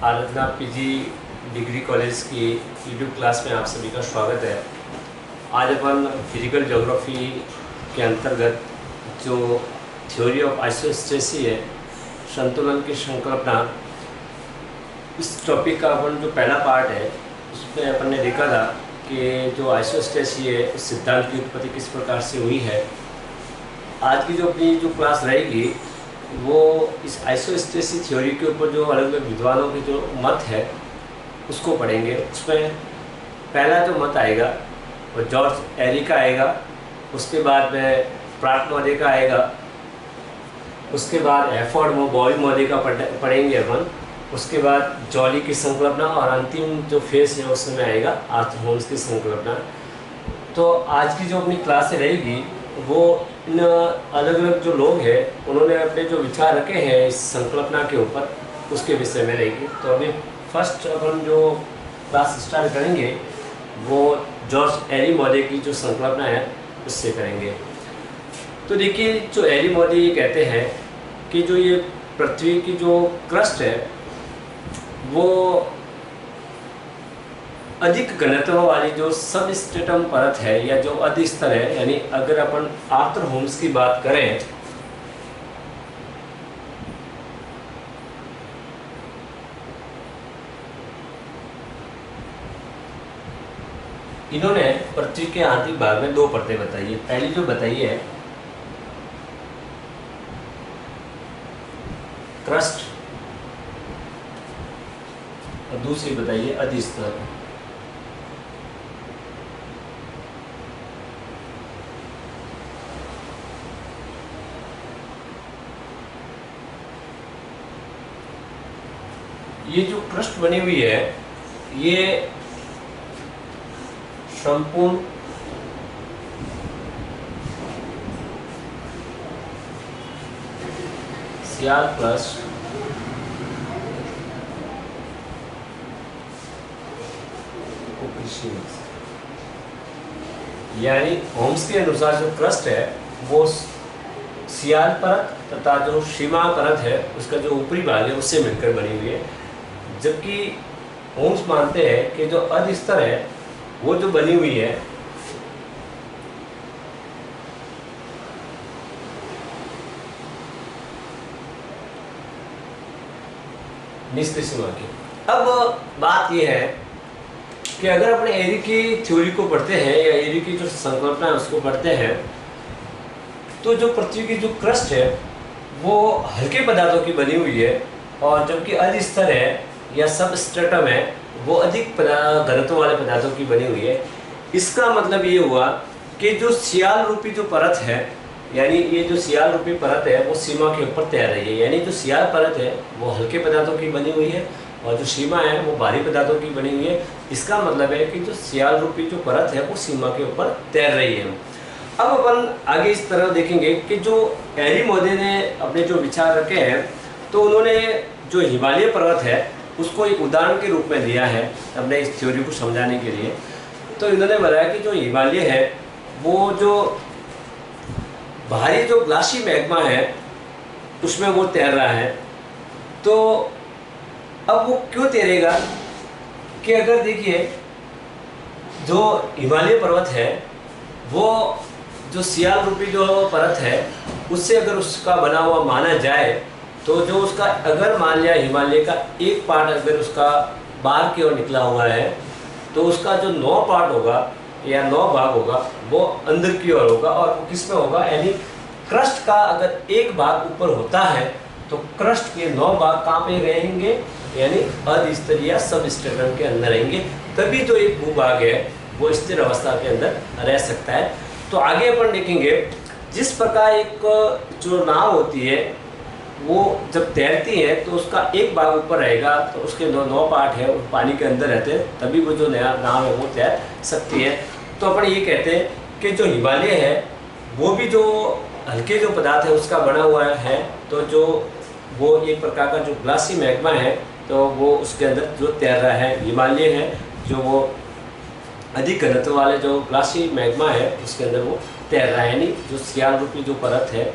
आराधना PG degree college की YouTube class में आप सभी का स्वागत है। आज अपन फिजिकल ज्योग्राफी के अंतर्गत जो थ्योरी ऑफ आइसोस्टेसी है, संतुलन की संकल्पना, इस टॉपिक का अपन जो पहला पार्ट है उसमें अपन ने देखा था कि जो आइसोस्टेसी है उस सिद्धांत की उत्पत्ति किस प्रकार से हुई है। आज की जो अपनी जो क्लास रहेगी वो इस आइसोस्टेसी थ्योरी के ऊपर जो अलग अलग विद्वानों के जो मत है उसको पढ़ेंगे। उसमें पहला जो मत आएगा वो जॉर्ज एरी का आएगा, उसके बाद में प्राट महोदय का आएगा, उसके बाद एफोर्ड बॉयल महोदय का पढ़ेंगे अपन, उसके बाद जॉली की संकल्पना और अंतिम जो फेस है उसमें आएगा आर्थर होम्स की संकल्पना। तो आज की जो अपनी क्लास रहेगी वो इन अलग अलग जो लोग हैं उन्होंने अपने जो विचार रखे हैं इस संकल्पना के ऊपर उसके विषय में रहेगी। तो अभी फर्स्ट अपन जो क्लास स्टार्ट करेंगे वो जॉर्ज एरी महोदय की जो संकल्पना है उससे करेंगे। तो देखिए, जो एरी महोदय ये कहते हैं कि जो ये पृथ्वी की जो क्रस्ट है वो अधिक घनत्व वाली जो सब स्ट्रेटम परत है या जो अधिस्तर है, यानी अगर अपन आर्थर होम्स की बात करें इन्होंने पृथ्वी के आंतरिक भाग में दो परतें बताई है। पहली जो बताई है क्रस्ट और दूसरी बताई है अधिस्तर। ये जो क्रस्ट बनी हुई है ये संपूर्ण सियाल क्रस्ट यानी होम्स के अनुसार जो क्रस्ट है वो सियाल परत तथा जो सीमा परत है उसका जो ऊपरी भाग है उससे मिलकर बनी हुई है, जबकि होम्स मानते हैं कि जो अधिस्तर है वो जो बनी हुई है निचली सीमा की। अब बात यह है कि अगर अपने एरी की थ्योरी को पढ़ते हैं या एरी की जो संकल्पना है उसको पढ़ते हैं तो जो पृथ्वी की जो क्रस्ट है वो हल्के पदार्थों की बनी हुई है और जबकि अधिस्तर है या सब स्ट्रेटम है वो अधिक घनत्व वाले पदार्थों की बनी हुई है। इसका मतलब ये हुआ कि जो सियाल रूपी जो परत है, यानी ये जो सियाल रूपी परत है वो सीमा के ऊपर तैर रही है। यानी जो सियाल परत है वो हल्के पदार्थों की बनी हुई है और जो सीमा है वो भारी पदार्थों की बनी हुई है। इसका मतलब है कि जो सियाल रूपी जो परत है वो सीमा के ऊपर तैर रही है। अब अपन आगे इस तरह देखेंगे कि जो एरी महोदय ने अपने जो विचार रखे हैं तो उन्होंने जो हिमालय पर्वत है उसको एक उदाहरण के रूप में दिया है अपने इस थ्योरी को समझाने के लिए। तो इन्होंने बताया कि जो हिमालय है वो जो भारी जो ग्लासी मैग्मा है उसमें वो तैर रहा है। तो अब वो क्यों तैरेगा कि अगर देखिए जो हिमालय पर्वत है वो जो सियाल रूपी जो परत है उससे अगर उसका बना हुआ माना जाए तो जो उसका अगर मान लिया हिमालय का एक पार्ट अगर उसका बाहर की ओर निकला हुआ है तो उसका जो 9 पार्ट होगा या 9 भाग होगा वो अंदर की ओर होगा। और वो किस में होगा, यानी क्रस्ट का अगर एक भाग ऊपर होता है तो क्रस्ट के 9 भाग कहाँ पे रहेंगे, यानी अधिस्तर या सब स्ट्रेटम के अंदर रहेंगे। तभी जो एक भूभाग है वो स्थिर अवस्था के अंदर रह सकता है। तो आगे अपन देखेंगे जिस प्रकार एक जो नाव होती है वो जब तैरती है तो उसका एक भाग ऊपर रहेगा तो उसके 9 पार्ट है वो पानी के अंदर रहते हैं, तभी वो जो नया नाव है वो तैर सकती है। तो अपन ये कहते हैं कि जो हिमालय है वो भी जो हल्के जो पदार्थ है उसका बना हुआ है। तो जो वो एक प्रकार का जो ग्लासी मैग्मा है तो वो उसके अंदर जो तैर रहा है। हिमालय है जो वो अधिक घनत्व वाले जो ग्लासी मैग्मा है उसके अंदर वो तैर रहा है, यानी जो सियाल रूपी जो परत है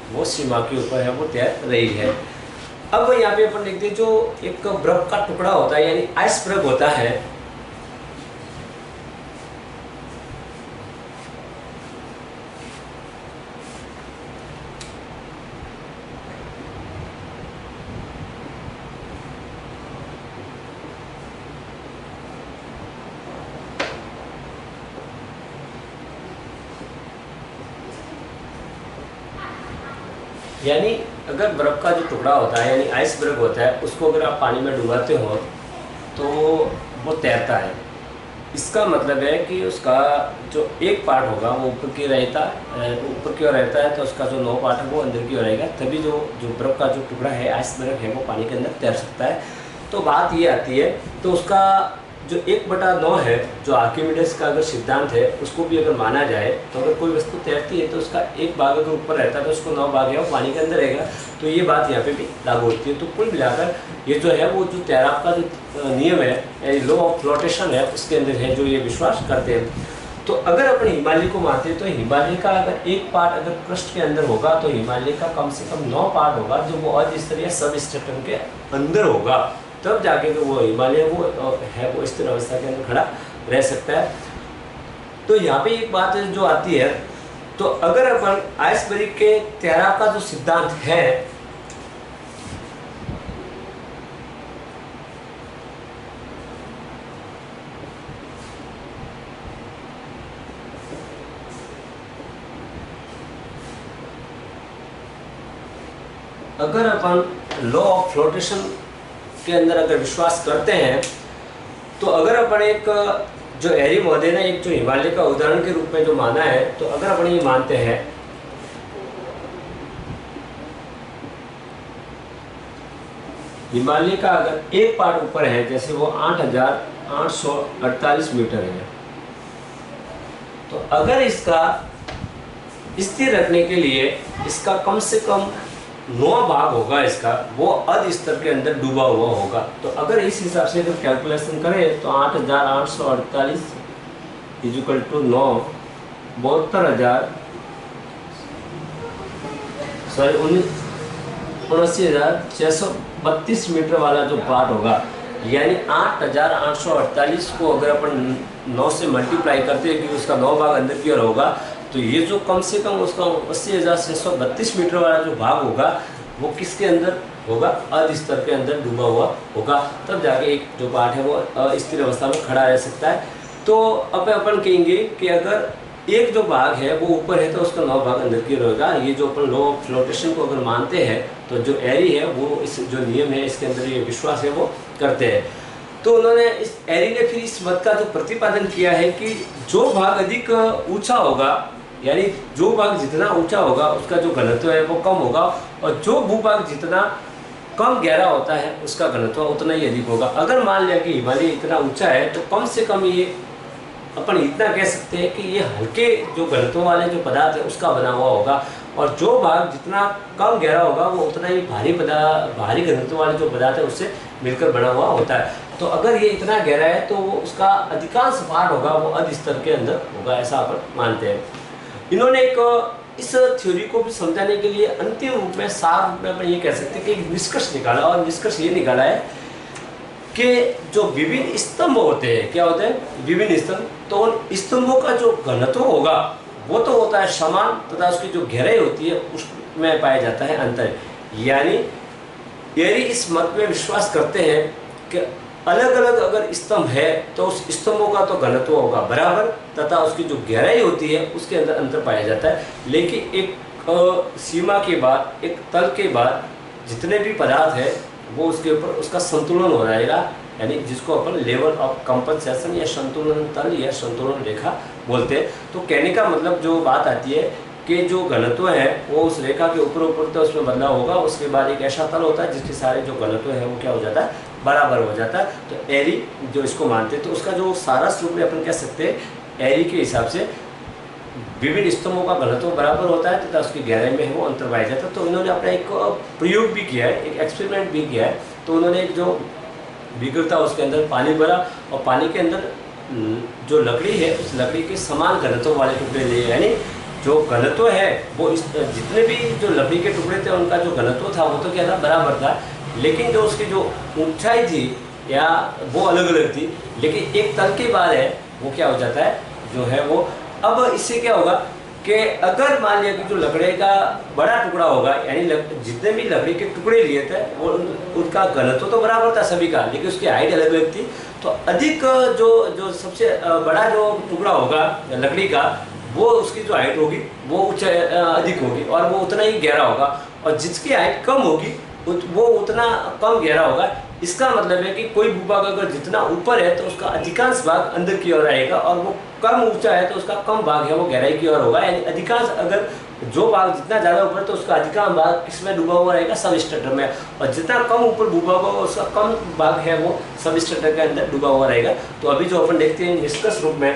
वो सीमा के ऊपर है वो तैर रही है। अब यहाँ पे अपन देखते हैं जो एक बर्फ का टुकड़ा होता है यानी आइसबर्ग होता है, यानी अगर बर्फ़ का जो टुकड़ा होता है यानी आइसबर्ग होता है, उसको अगर आप पानी में डुबाते हो तो वो तैरता है। इसका मतलब है कि उसका जो एक पार्ट होगा वो ऊपर की ओर रहता है, तो उसका जो 9 पार्ट है वो अंदर की ओर रहेगा, तभी जो बर्फ़ का जो टुकड़ा है आइसबर्ग है वो पानी के अंदर तैर सकता है। तो बात ये आती है, तो उसका जो 1/9 है, जो आर्किमिडीज का अगर सिद्धांत है उसको भी अगर माना जाए, तो अगर कोई वस्तु तैरती है तो उसका एक भाग अगर ऊपर रहता है तो उसको 9 भाग है वो पानी के अंदर रहेगा। तो ये बात यहाँ पे भी लागू होती है। तो कुल मिलाकर ये जो है वो जो तैराक का जो नियम है यानी लॉ ऑफ फ्लोटेशन है, उसके अंदर है जो ये विश्वास करते हैं। तो अगर अपन हिमालय को मानते हैं तो हिमालय का अगर एक पार्ट अगर पृष्ठ के अंदर होगा तो हिमालय का कम से कम 9 पार्ट होगा जो वो अधस्तरीय सब स्ट्रक्चर के अंदर होगा, तब जाके तो वो हिमालय वो स्थिर अवस्था के अंदर खड़ा रह सकता है। तो यहाँ पे एक बात जो आती है, तो अगर अपन आइसबर्ग के तैराक का जो सिद्धांत है अगर अपन लॉ ऑफ फ्लोटेशन के अंदर अगर विश्वास करते हैं, तो अगर अपन एक जो एरी महोदय ने एक जो हिमालय का उदाहरण के रूप में जो माना है, तो अगर अपन ये मानते हैं हिमालय का अगर एक पार्ट ऊपर है, जैसे वो 8,848 मीटर है, तो अगर इसका स्थिर रखने के लिए इसका कम से कम 9 भाग होगा, इसका वो अध स्तर के अंदर डूबा हुआ होगा। तो अगर इस हिसाब से अगर कैलकुलेशन करें तो 8,848 इक्वल टू 9 79,632 मीटर वाला जो पार्ट होगा, यानी 8,848 को अगर अपन 9 से मल्टीप्लाई करते हैं क्योंकि उसका 9 भाग अंदर की ओर होगा, तो ये जो कम से कम उसका 80,632 मीटर वाला जो भाग होगा वो किसके अंदर होगा, अध स्तर के अंदर डूबा हुआ होगा, तब जाके एक जो पार्ट है वो स्थिर अवस्था में खड़ा रह सकता है। तो अब अपन कहेंगे कि अगर एक जो भाग है वो ऊपर है तो उसका 9 भाग अंदर की रहेगा। ये जो अपन लॉ ऑफ फ्लोटेशन को अगर मानते हैं तो जो एरी है वो इस जो नियम है इसके अंदर ये विश्वास है वो करते हैं। तो उन्होंने इस एरी ने फिर इस मत का जो प्रतिपादन किया है कि जो भाग अधिक ऊंचा होगा, यानी जो भाग जितना ऊंचा होगा उसका जो घनत्व है वो कम होगा, और जो भूभाग जितना कम गहरा होता है उसका घनत्व उतना ही अधिक होगा। अगर मान लिया कि हिमालय इतना ऊंचा है तो कम से कम ये अपन इतना कह सकते हैं कि ये हल्के जो घनत्व वाले जो पदार्थ है उसका बना हुआ होगा, और जो भाग जितना कम गहरा होगा वो उतना ही भारी घनत्व वाले जो पदार्थ है उससे मिलकर बना हुआ होता है। तो अगर ये इतना गहरा है तो उसका अधिकांश पार्ट होगा वो अध स्तर के अंदर होगा, ऐसा अपन मानते हैं। इन्होंने एक इस थ्योरी को भी समझाने के लिए अंतिम रूप में सार रूप में अपन ये कह सकते हैं कि एक निष्कर्ष निकाला, और निष्कर्ष ये निकाला है कि जो विभिन्न स्तंभ होते हैं, क्या होते हैं विभिन्न स्तंभ, तो उन स्तंभों का जो घनत्व होगा वो तो होता है समान, तथा उसकी जो गहराई होती है उसमें पाया जाता है अंतर। यानी यदि इस मत में विश्वास करते हैं कि अलग अलग अगर स्तंभ है तो उस स्तंभों का तो घनत्व होगा बराबर, तथा उसकी जो गहराई होती है उसके अंदर अंतर पाया जाता है। लेकिन एक सीमा के बाद, एक तल के बाद जितने भी पदार्थ है वो उसके ऊपर उसका संतुलन हो जाएगा, यानी जिसको अपन लेवल ऑफ कंपनसेशन या संतुलन तल या संतुलन रेखा बोलते हैं। तो कहने का मतलब जो बात आती है कि जो घनत्व है वो उस रेखा के ऊपर तो उसमें बदलाव होगा, उसके बाद एक ऐसा तल होता है जिसके सारे जो घनत्व है वो क्या हो जाता है, बराबर हो जाता है। तो एरी जो इसको मानते हैं, तो उसका जो सारा रूप में अपन कह सकते हैं एरी के हिसाब से विभिन्न स्तंभों का घनत्व बराबर होता है तथा उसकी गहराई में वो अंतर पाया जाता है। तो इन्होंने अपना एक प्रयोग भी किया है, एक एक्सपेरिमेंट भी किया है। तो उन्होंने एक जो बीकर था उसके अंदर पानी भरा, और पानी के अंदर जो लकड़ी है उस लकड़ी के समान घनत्व वाले टुकड़े लिए, यानी जो घनत्व है वो जितने भी जो लकड़ी के टुकड़े थे उनका जो घनत्व था वो तो क्या था, बराबर था। लेकिन जो उसकी जो ऊंचाई थी या वो अलग अलग थी, लेकिन एक तल के बाद है वो क्या हो जाता है जो है वो। अब इससे क्या होगा कि अगर मान लिया कि जो लकड़े का बड़ा टुकड़ा होगा, यानी जितने भी लकड़ी के टुकड़े लिए थे वो उनका घनत्व तो बराबर था सभी का, लेकिन उसकी हाइट अलग अलग थी, तो अधिक जो जो सबसे बड़ा जो टुकड़ा होगा लकड़ी का, वो उसकी जो हाइट होगी वो अधिक होगी और वो उतना ही गहरा होगा, और जिसकी हाइट कम होगी वो उतना कम गहरा होगा। इसका मतलब है कि कोई भूभाग अगर जितना ऊपर है तो उसका अधिकांश भाग अंदर की ओर आएगा, और वो कम ऊंचा है तो उसका कम भाग है वो गहराई की ओर होगा। यानी अधिकांश अगर जो भाग जितना ज़्यादा ऊपर है तो उसका अधिकांश भाग किसमें डूबा हुआ रहेगा, सबस्ट्रक्चर में, और जितना कम ऊपर भूभाग होगा उसका कम भाग है वो सबस्ट्रक्चर के अंदर डूबा हुआ रहेगा। तो अभी जो अपन देखते हैं निष्कर्ष रूप में,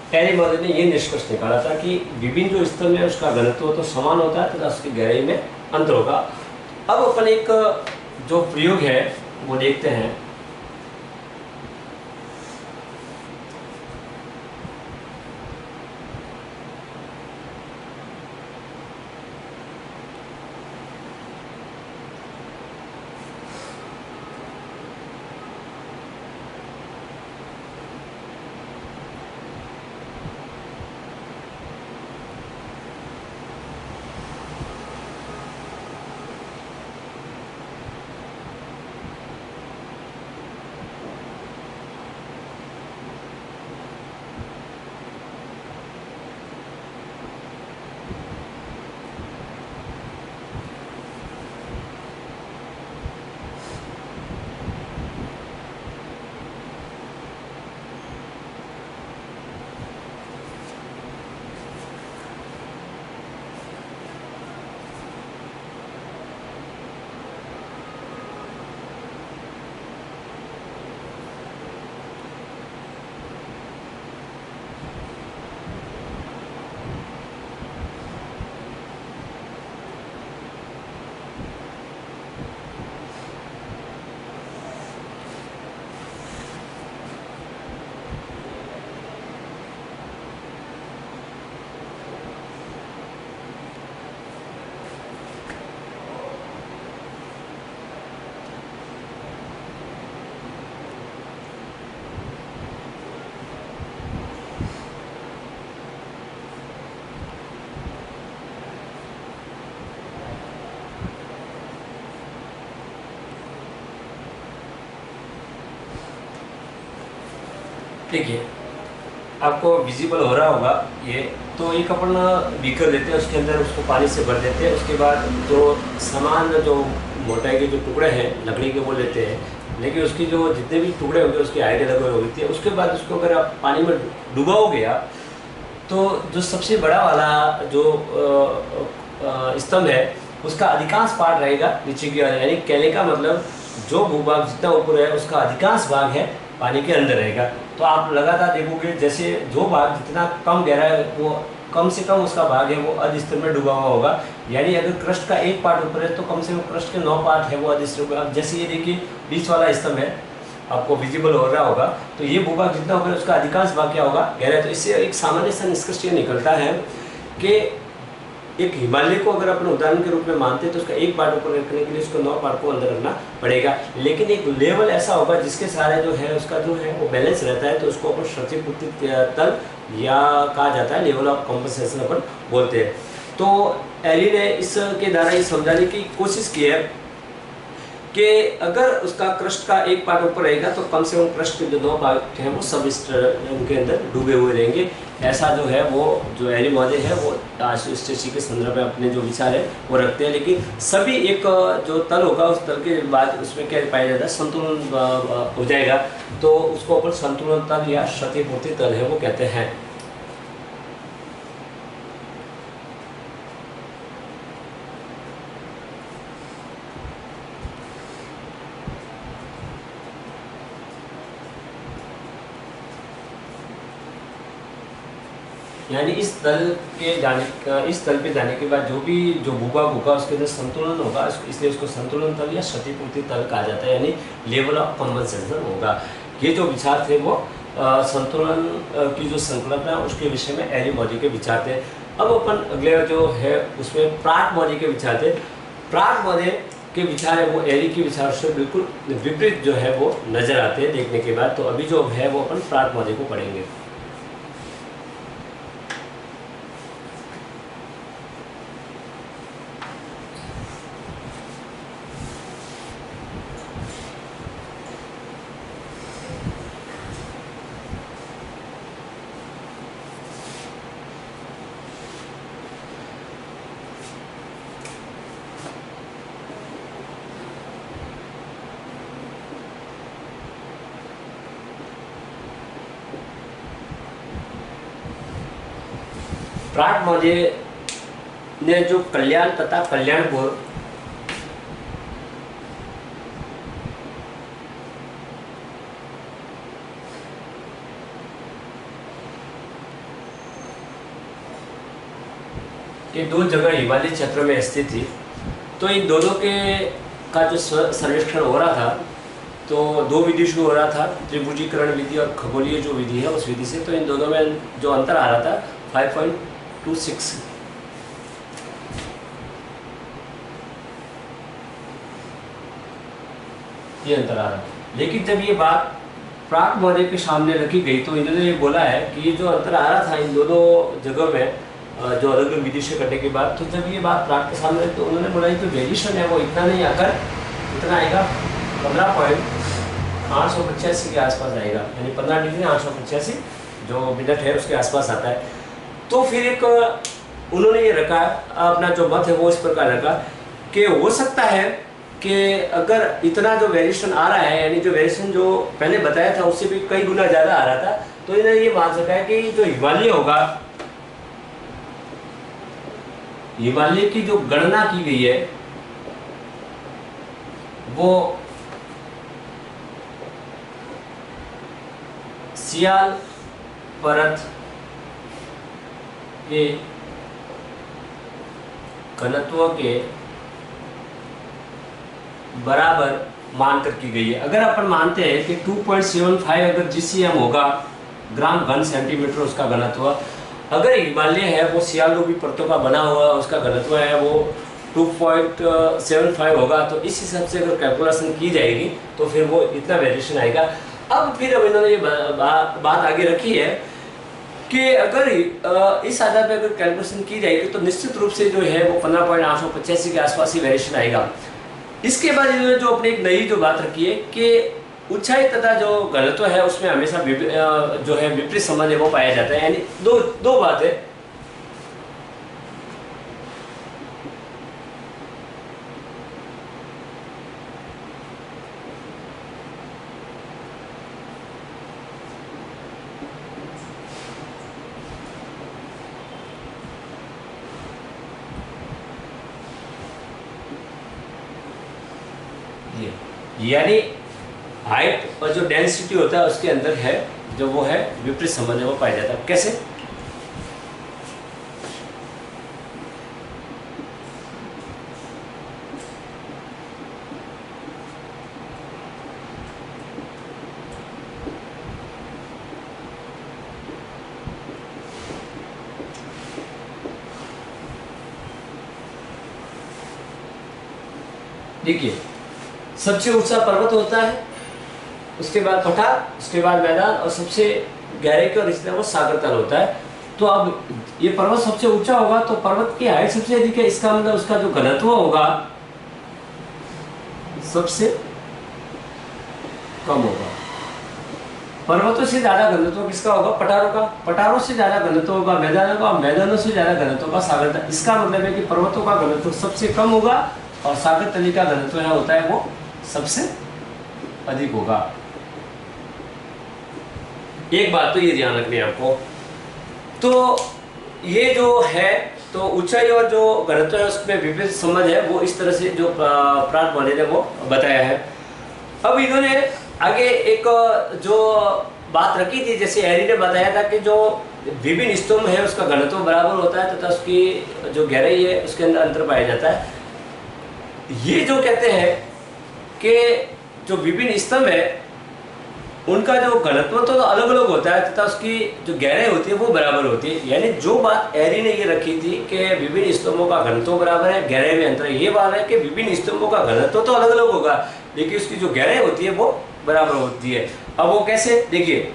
पहले मॉडल ने ये निष्कर्ष निकाला था कि विभिन्न जो स्तंभ है उसका घनत्व तो समान होता है तथा उसकी गहराई में अंतर होगा। अब अपन एक जो प्रयोग है वो देखते हैं। देखिए आपको विजिबल हो रहा होगा ये, तो एक अपन बीकर लेते हैं, उसके अंदर उसको पानी से भर देते हैं, उसके बाद जो समान जो मोटाई के जो टुकड़े हैं लकड़ी के वो लेते हैं, लेकिन उसकी जो जितने भी टुकड़े होंगे उसकी हाइट अलग अलग होती है। उसके बाद उसको अगर आप पानी में डुबाओगे आप, तो जो सबसे बड़ा वाला जो स्तंभ है उसका अधिकांश पार्ट रहेगा नीचे की ओर, यानी कहने का मतलब जो भूभाग जितना ऊपर है उसका अधिकांश भाग है पानी के अंदर रहेगा। तो आप लगातार देखोगे जैसे जो भाग जितना कम गहरा है वो कम से कम उसका भाग है वो अर्ध स्तर में डूबा हुआ होगा। यानी अगर क्रस्ट का एक पार्ट ऊपर है तो कम से कम क्रस्ट के 9 पार्ट है वो अर्ध स्तर में। जैसे ये देखिए बीच वाला स्तंभ है, आपको विजिबल हो रहा होगा, तो ये भूभाग जितना होगा उसका अधिकांश भाग क्या होगा, गहरा है। तो इससे एक सामान्य सा निष्कर्ष ये निकलता है कि एक हिमालय को अगर अपन उदाहरण के रूप में मानते हैं तो उसका एक पार्ट ऊपर रखने के लिए उसको 9 पार्ट को अंदर रखना पड़ेगा। लेकिन एक लेवल ऐसा होगा जिसके सारे जो है उसका जो है वो बैलेंस रहता है, तो उसको अपन क्षतिपूर्ति तल या कहा जाता है लेवल ऑफ कॉम्पनसेशन अपन बोलते हैं। तो एरी ने इसके द्वारा ये समझाने की कोशिश की है कि अगर उसका क्रस्ट का एक पार्ट ऊपर रहेगा तो कम से कम क्रस्ट के जो दो पार्ट हैं वो सब उनके अंदर डूबे हुए रहेंगे। ऐसा जो है वो जो एरी महोदय है वो आइसोस्टेसी के संदर्भ में अपने जो विचार है वो रखते हैं, लेकिन सभी एक जो तल होगा उस तल के बाद उसमें क्या पाया जाता है, संतुलन हो जाएगा, तो उसको अपन संतुलन तल या क्षतिपूर्ति तल है वो कहते हैं। यानी इस तल पे जाने के बाद जो भूभाग होगा उसके अंदर संतुलन होगा, इसलिए उसको संतुलन तल या क्षतिपूर्ति तल कहा जाता है, यानी लेवल ऑफ कंपनसेशन होगा। ये जो विचार थे वो संतुलन की जो संकल्पना है उसके विषय में एरी मौर्य के विचार थे। अब अपन अगले जो है उसमें प्राट मौर्य के विचार थे। प्राट मौर्य के विचार है वो एरी के विचार से बिल्कुल विपरीत जो है वो नजर आते हैं देखने के बाद। तो अभी जो है वो अपन प्राट मौर्य को पढ़ेंगे। प्राट मौर्य ने जो कल्याण तथा कल्याणपुर ये दो जगह हिमालय क्षेत्र में स्थित थी, तो इन दोनों के का जो सर्वेक्षण हो रहा था तो दो विधि से हो रहा था, त्रिभुजीकरण विधि और खगोलीय जो विधि है उस विधि से। तो इन दोनों में जो अंतर आ रहा था 5.26 ये अंतर आ रहा है। लेकिन जब ये बात प्राट मौर्य के सामने रखी गई तो इन्होंने ये बोला है कि ये जो अंतर आ रहा था इन दोनों जगह में जो अलग अलग विधि से करने के बाद, तो जब ये बात प्राट के सामने तो उन्होंने बोला ये जो वेरिएशन है वो इतना नहीं आकर इतना आएगा 15.885 के आसपास आएगा, यानी 15 डिग्री 885 जो मिनट है उसके आसपास आता है। तो फिर एक उन्होंने ये रखा अपना जो मत है वो इस प्रकार रखा कि हो सकता है कि अगर इतना जो वेरिएशन आ रहा है, यानी जो वेरिएशन जो पहले बताया था उससे भी कई गुना ज़्यादा आ रहा था, तो इन्होंने ये मान सका है कि जो हिमालय होगा, हिमालय की जो गणना की गई है वो सियाल परत के घनत्व के बराबर मानकर की गई है। अगर अपन मानते हैं कि 2.75 अगर जीसीएम होगा, ग्राम घन सेंटीमीटर उसका घनत्व, अगर हिमालय है वो सियाल रूपी परतों का बना हुआ उसका घनत्व है वो 2.75 होगा, तो इस हिसाब से अगर कैलकुलेशन की जाएगी तो फिर वो इतना वेरिएशन आएगा। अब फिर अब इन्होंने ये बात आगे रखी है कि अगर इस आधार पर अगर कैलकुलेशन की जाएगी तो निश्चित रूप से जो है वो 15.885 के आसपास ही वेरिएशन आएगा। इसके बाद इन्होंने जो अपनी एक नई जो बात रखी है कि ऊंचाई तथा जो घनत्व है उसमें हमेशा जो है विपरीत संबंध है वो पाया जाता है, यानी दो बात है। यानी हाइट और जो डेंसिटी होता है उसके अंदर है जो वो है विपरीत संबंध है वो पाया जाता है। कैसे? देखिए, सबसे ऊंचा पर्वत होता है, उसके बाद पठार, उसके बाद मैदान और सबसे गहरे की ओर रिश्ता वो सागर तल होता है। तो अब ये पर्वत सबसे ऊंचा होगा तो पर्वत की हाइट सबसे अधिक है, इसका मतलब उसका जो घनत्व होगा सबसे कम होगा। पर्वतों से ज्यादा घनत्व किसका होगा? पठारों का। पठारों से ज्यादा घनत्व होगा मैदानों का, और मैदानों से ज्यादा घनत्व होगा सागर तल। इसका मतलब है कि पर्वतों का घनत्व सबसे कम होगा और सागर तली का घनत्व है होता है वो सबसे अधिक होगा। एक बात तो ये ध्यान रखनी है आपको। तो ये जो है तो ऊंचाई और जो घनत्व है उसमें विपरीत संबंध है, वो इस तरह से जो प्राण ने वो बताया है। अब इन्होंने आगे एक जो बात रखी थी, जैसे हैरी ने बताया था कि जो विभिन्न स्तंभ है उसका घनत्व बराबर होता है तथा उसकी जो गहराई है उसके अंदर अंतर पाया जाता है। ये जो कहते हैं कि जो विभिन्न स्तंभ है उनका जो घनत्व तो अलग अलग होता है तथा उसकी जो गहराई होती है वो बराबर होती है। यानी जो बात हैरी ने ये रखी थी कि विभिन्न स्तंभों का घनत्व बराबर है, गहराई में अंतर है, ये बात है कि विभिन्न स्तंभों का घनत्व तो अलग अलग होगा लेकिन उसकी जो गहराई होती है वो बराबर होती है। अब वो कैसे, देखिए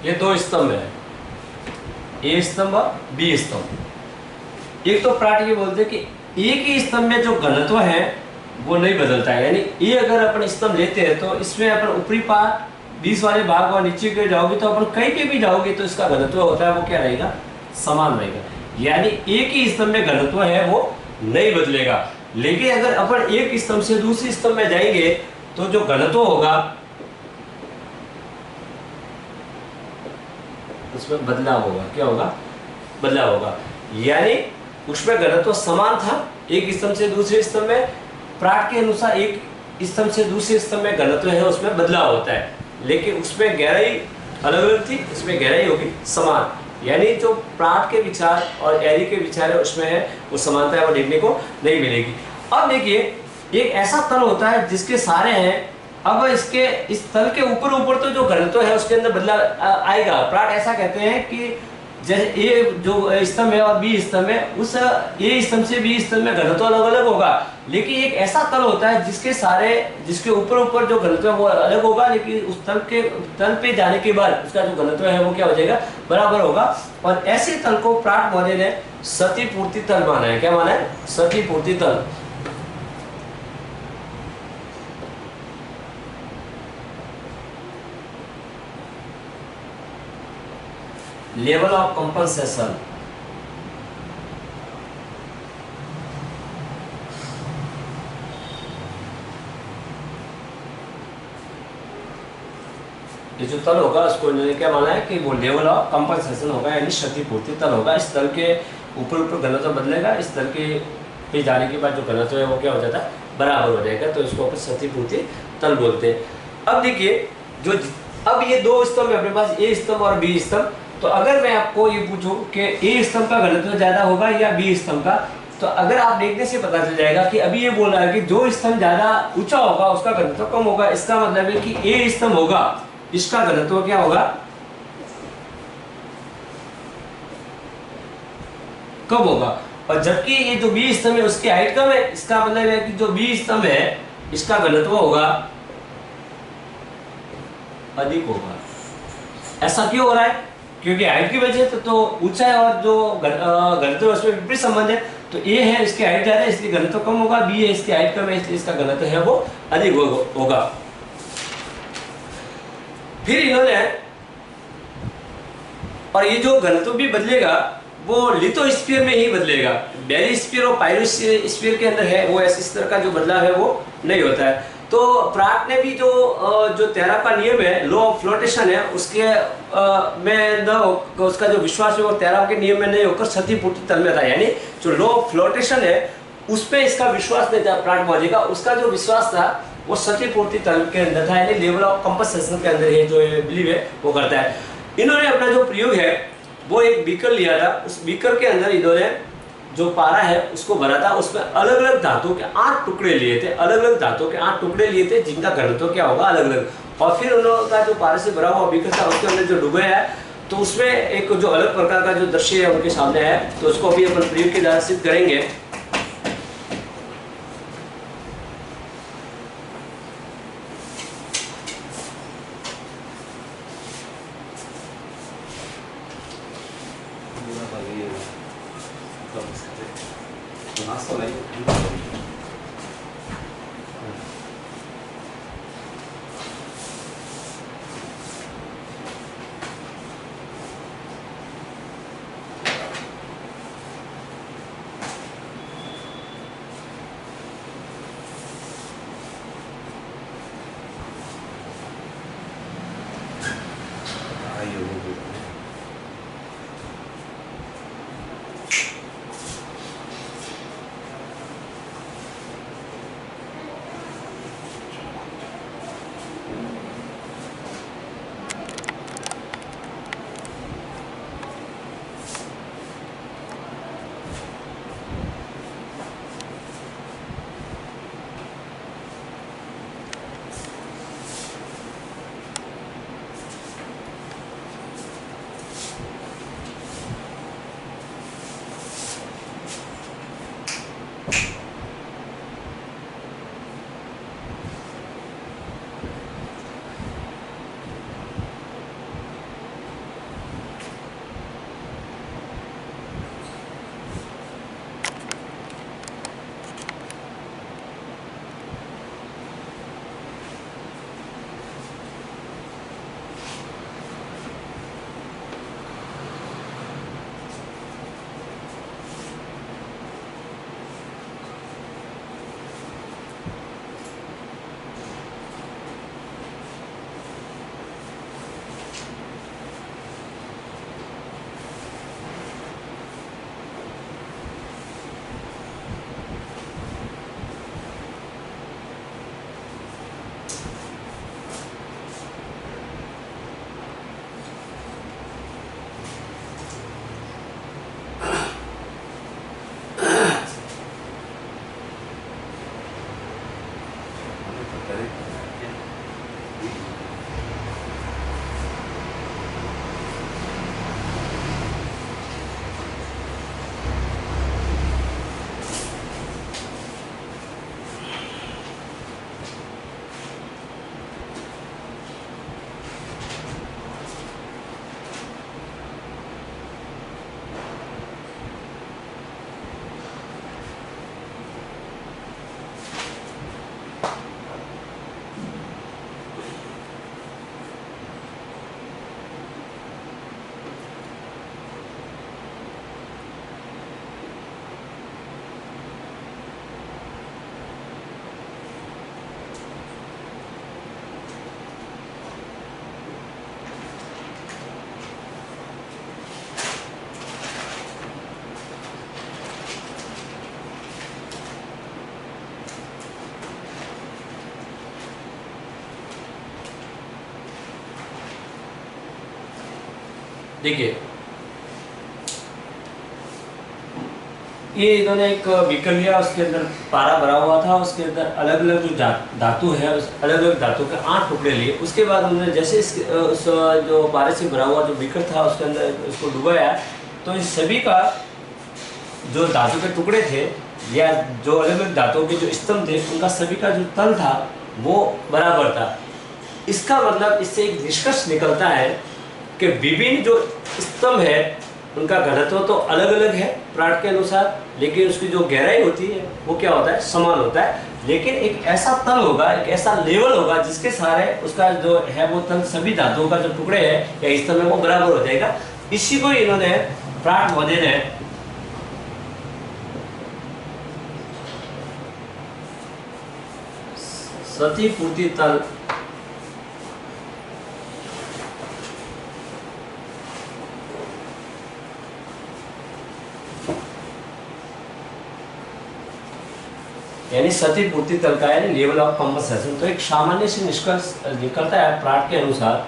ये दो स्तंभ है, ए स्तंभ और बी स्तंभ। एक तो प्राट ये बोलते हैं कि एक ही स्तंभ में जो घनत्व है वो नहीं बदलता है। यानी ये अगर अपन स्तंभ लेते हैं तो इसमें अपन ऊपरी पार्ट 20 वाले भाग और नीचे के जाओगे तो अपन कहीं पे भी जाओगे तो इसका घनत्व होता है वो क्या रहेगा? समान रहेगा। यानी एक ही स्तंभ में घनत्व है वो नहीं बदलेगा। लेकिन अगर अपन एक स्तंभ से दूसरे स्तंभ में जाएंगे तो जो घनत्व होगा उसमें बदलाव होगा। क्या होगा? बदलाव होगा। यानी उसमें घनत्व समान था एक स्तंभ से दूसरे स्तंभ में, प्राट के अनुसार एक स्तंभ से दूसरे स्तंभ में घनत्व है उसमें बदलाव होता है, लेकिन उसमें गहराई अलग अलग थी, उसमें गहराई होगी समान। यानी जो प्राट के विचार और हैरी के विचार है उसमें है वो समानता है वो देखने को नहीं मिलेगी। अब देखिए एक ऐसा तल होता है जिसके सारे हैं, अब इसके इस तल के ऊपर ऊपर तो जो घनत्व है उसके अंदर बदलाव आएगा। प्राट ऐसा कहते हैं कि जैसे ए जो स्तंभ है और बी स्तंभ है, उस ए स्तंभ से बी स्तंभ में घनत्व अलग अलग होगा, लेकिन एक ऐसा तल होता है जिसके ऊपर ऊपर जो घनत्व है वो अलग होगा, लेकिन उस तल पे जाने के बाद उसका जो घनत्व है वो क्या हो जाएगा? बराबर होगा। और ऐसे तल को प्राट महोदय ने क्षतिपूर्ति तल माना है। क्या माना है? क्षतिपूर्ति तल। Level of compensation. ये जो तल होगा उसको इन्होंने क्या माना है कि वो लेवल ऑफ कंपनसेशन होगा, यानी क्षतिपूर्ति तल होगा। इस तल के ऊपर ऊपर घनत्व बदलेगा, इस तल के पे जाने के बाद जो घनत्व है वो क्या हो जाता है? बराबर हो जाएगा, तो इसको अपन क्षतिपूर्ति तल बोलते हैं। अब देखिए जो अब ये दो स्तंभ है अपने पास, ए स्तंभ और बी स्तंभ। तो अगर मैं आपको ये पूछूं कि ए स्तंभ का घनत्व ज्यादा होगा या बी स्तंभ का, तो अगर आप देखने से पता चल जाएगा कि अभी ये बोल रहा है कि जो स्तंभ ज्यादा ऊंचा होगा उसका घनत्व कम होगा। इसका मतलब है कि ए स्तंभ होगा इसका घनत्व क्या होगा? कम होगा। और जबकि ये जो बी स्तंभ है उसकी हाइट कम है, इसका मतलब है कि जो बी स्तंभ है इसका घनत्व होगा अधिक होगा। ऐसा क्यों हो रहा है? क्योंकि हाइट की वजह से तो ऊंचाई और जो घनत्व उसमें विपरीत संबंध है। तो ए है इसकी हाइट ज्यादा है इसलिए घनत्व कम होगा, बी है इसकी हाइट कम है इसलिए इसका घनत्व है वो अधिक होगा। फिर इन्होंने और ये जो घनत्व भी बदलेगा वो लिथोस्फीयर में ही बदलेगा। बैरिस्फीयर और पायरोस्फीयर के अंदर है वो इस तरह का जो बदलाव है वो नहीं होता है। तो प्राट ने भी जो तैराक का नियम है, लॉ ऑफ फ्लोटेशन है, उसके में न उसका जो विश्वास है वो तैराक के नियम में नहीं होकर क्षतिपूर्ति तल में था। यानी जो लॉ ऑफ फ्लोटेशन है उस पे इसका विश्वास नहीं था प्राट महोदय का, उसका जो विश्वास था वो क्षतिपूर्ति तल के अंदर था, यानी लेवल ऑफ कंपनसेशन के अंदर है जो बिलीव है वो करता है। इन्होंने अपना जो प्रयोग है वो एक बीकर लिया था, उस बीकर के अंदर इन्होंने जो पारा है उसको भरा था, उसमें अलग अलग धातु के 8 टुकड़े लिए थे, अलग अलग धातु के 8 टुकड़े लिए थे जिनका घनत्व क्या होगा अलग अलग। और फिर उनका जो पारे से भरा हुआ बीकर था उसके अंदर जो डुबाया है, तो उसमें एक जो अलग प्रकार का जो दृश्य है उनके सामने है, तो उसको अभी अपन प्रयोग के द्वारा सिद्ध करेंगे। देखिए ये इन्होंने एक बीकर लिया, उसके अंदर पारा भरा हुआ था, उसके अंदर अलग अलग जो धातु है उस अलग अलग धातु के 8 टुकड़े लिए। उसके बाद उन्होंने जैसे उस जो पारे से भरा हुआ जो बीकर था उसके अंदर उसको डुबाया, तो इस सभी का जो धातु के टुकड़े थे या जो अलग अलग धातुओं के जो स्तंभ थे उनका सभी का जो तल था वो बराबर था। इसका मतलब इससे एक निष्कर्ष निकलता है कि विभिन्न जो स्तंभ है उनका घनत्व तो अलग अलग है प्राट के अनुसार, लेकिन उसकी जो गहराई होती है वो क्या होता है, समान होता है। लेकिन एक ऐसा तल होगा, एक ऐसा लेवल होगा जिसके सारे उसका जो है वो तल सभी धातुओं का जो टुकड़े है या स्तंभ है वो बराबर हो जाएगा। इसी को इन्होंने प्राट महोदय ने क्षतिपूर्ति तल यानी क्षतिपूर्ति तल का यानी लेवल ऑफ कंपनसेशन। तो एक सामान्य से निष्कर्ष निकलता है प्राट के अनुसार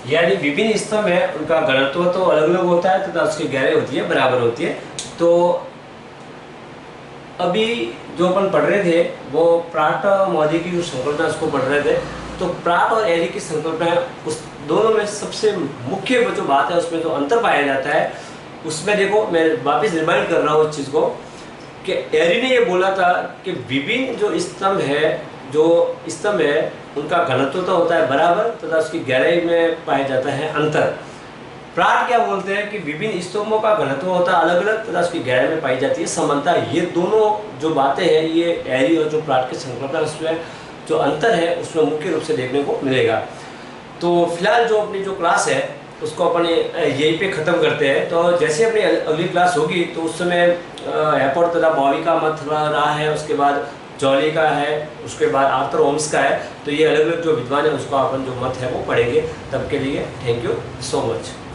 यानी विभिन्न स्तंभ है उनका घनत्व तो अलग अलग होता है तथा उसकी गहराई होती है बराबर होती है। तो अभी जो अपन पढ़ रहे थे वो प्राट मोदी की जो संकल्पना उसको पढ़ रहे थे। तो प्राट और एरी की संकल्पना उस दोनों में सबसे मुख्य जो बात है उसमें जो अंतर पाया जाता है उसमें देखो मैं वापस रिमाइंड कर रहा हूँ इस चीज़ को कि एरी ने ये बोला था कि विभिन्न जो स्तंभ है उनका घनत्व तो होता है बराबर तथा उसकी गहराई में पाया जाता है अंतर। प्राट क्या बोलते हैं कि विभिन्न स्तंभों का घनत्व होता है अलग अलग तथा उसकी गहराई में पाई जाती है समानता। ये दोनों जो बातें हैं ये एरी और जो प्राट के संकल्पना उसमें जो अंतर है उसमें मुख्य रूप से देखने को मिलेगा। तो फिलहाल जो अपनी जो क्लास है उसको अपन यहीं पे ख़त्म करते हैं। तो जैसे अपनी अगली क्लास होगी तो उस समय हैपोर्ट तथा बॉवी का मत रहा है, उसके बाद जॉली का है, उसके बाद आर्थर होम्स का है। तो ये अलग अलग जो विद्वान है उसका अपन जो मत है वो पढ़ेंगे। तब के लिए थैंक यू सो मच।